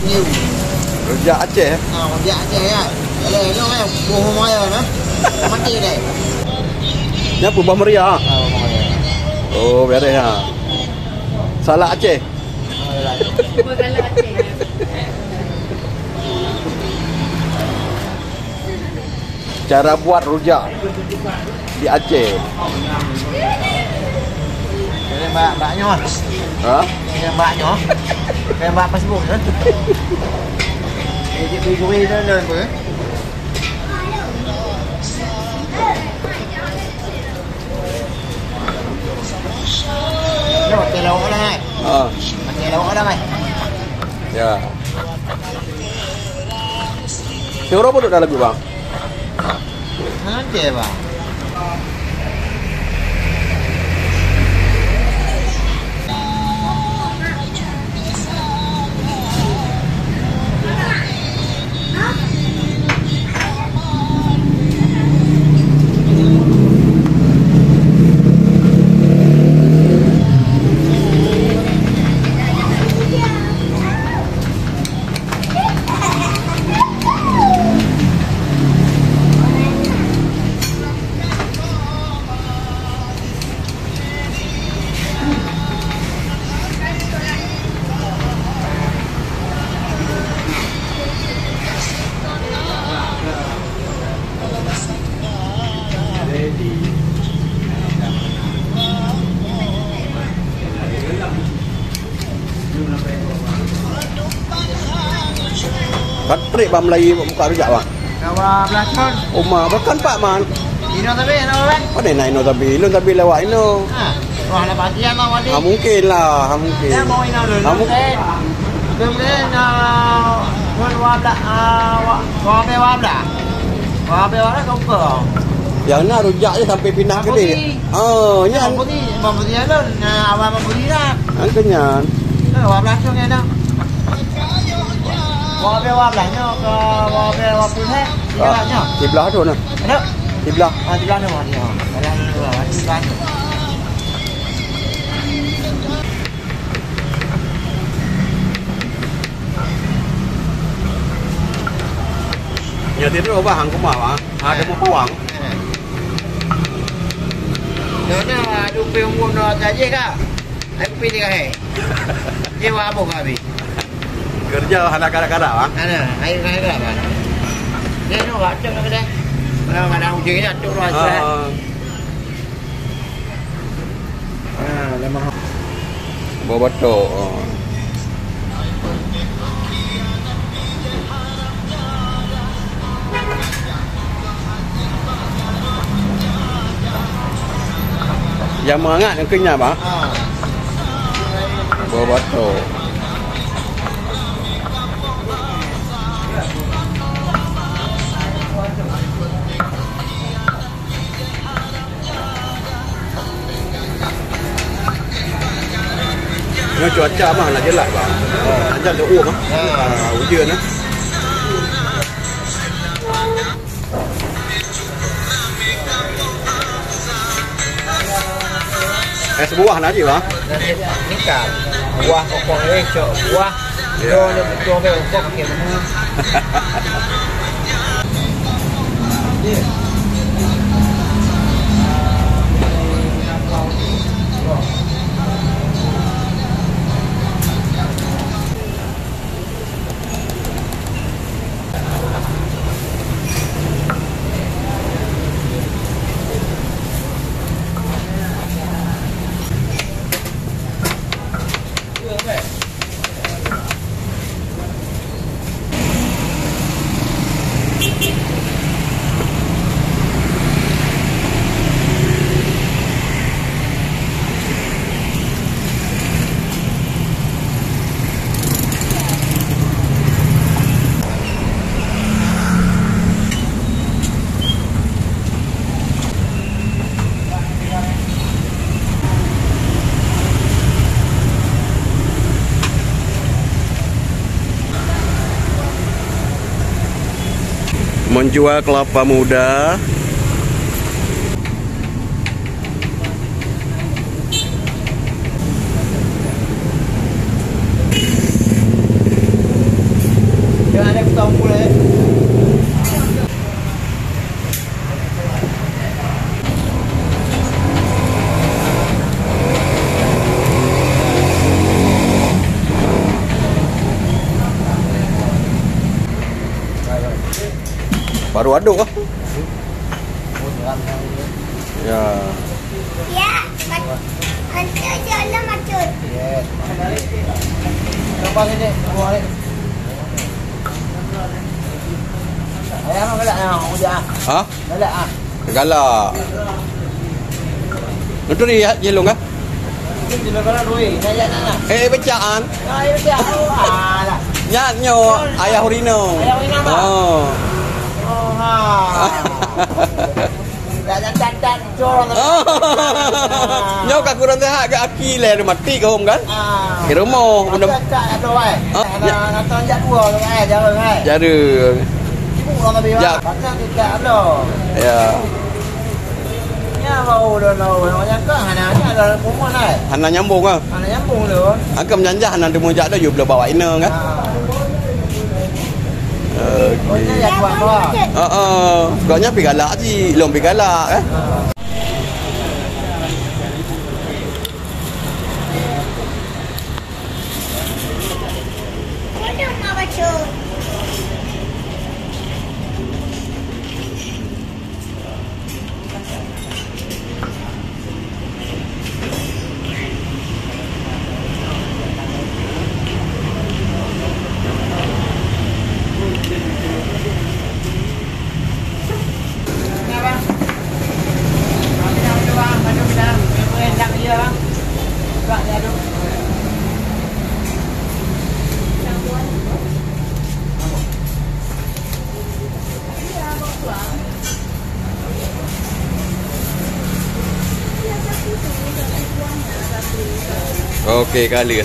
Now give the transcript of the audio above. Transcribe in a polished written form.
nhiều. Rujak Aceh. Rujak Aceh kan. Kalau nó kan buah maya nah. Mati deh. Nya buah meriah. Oh, beres ha. Salak Aceh. Cara buat rujak di Aceh. Mbaknya. Ha? Mbaknya. Kayak mbak Facebook kan. Dia gue nó bữa. Nó pakai lauk dah kan? Pakai lauk dah kan? Ya. Yang berapa duduk dalam lagu bang? Nanti bang. Patrik bang Melayu buka rujak bang. Kawa belakon. Umar bahkan Pak Man. Ino tapi ino kan? Pada nak ino tapi lewat ino. Wah ada bagian bang wadi. Mungkin lah, mungkin. Ya mau ino dulu. Kemudian wabla kau ke. Yang nak rujak je sampai pindah ke dia. Oh, Ya putih ada awal putih dah. Angkanya. Wabla tu kan dah. Wablanya ke wabla he. Iya Di belah tu nah. Ada. Di belah. Di belah tu dia. Ada di belah. Ya dia tu bang kumah bang. Ada mau pawang. Dia ada pengumum saja kak. Aku pilih kah? Dia apa kami? Kerja anak kadang-kadang bang. Ada, air bang. Dia tu baca nak dah. Kadang-kadang ujungnya tu rasa. Lemah. Bawa batok. Yang menghangat yang kenyal bang. Bawa batok. Nó cuaca mah nak jelak bang. Anjal tu uang hujan ah. Sebuah nak je bang. Ni kan buah pokok ni cok buah. Dia betul betul pakai mana. Menjual kelapa muda. ada petang pula. Baru aduk kah? Ya. Ya, macet jalan macet. Ya. Coba sini, buat ni. Ayam apa galak yang udah? Hah? Galak ah. Galak. Itu dia jelung kah? Ini juga galak duit. Naya nak. Becaan. Naya dia. Alah. Nyatnyo ayah Hurino. Ayah Hurino, Pak? Oh. Oh ha. Dan corong. Nyo ka kurang sehat ke aki le mati ke hom kan? Ah. Ke rumah benda Tak ada ai. Nak tunjuk dua tu ai, jarang ai. jara. Ibu orang lebih Ya. pasal tidak ada. Ya. Ya bau dah lau. Macam kan hananya ada rumah ai. Hana nyambung ah. Hana nyambung tu. Akam janjah hana demo jak dah you boleh bawa ina kan? Oh, ni yang buat apa? Sebenarnya pergi galak je. Belum pergi galak eh. Ada nak baca. Okey kali.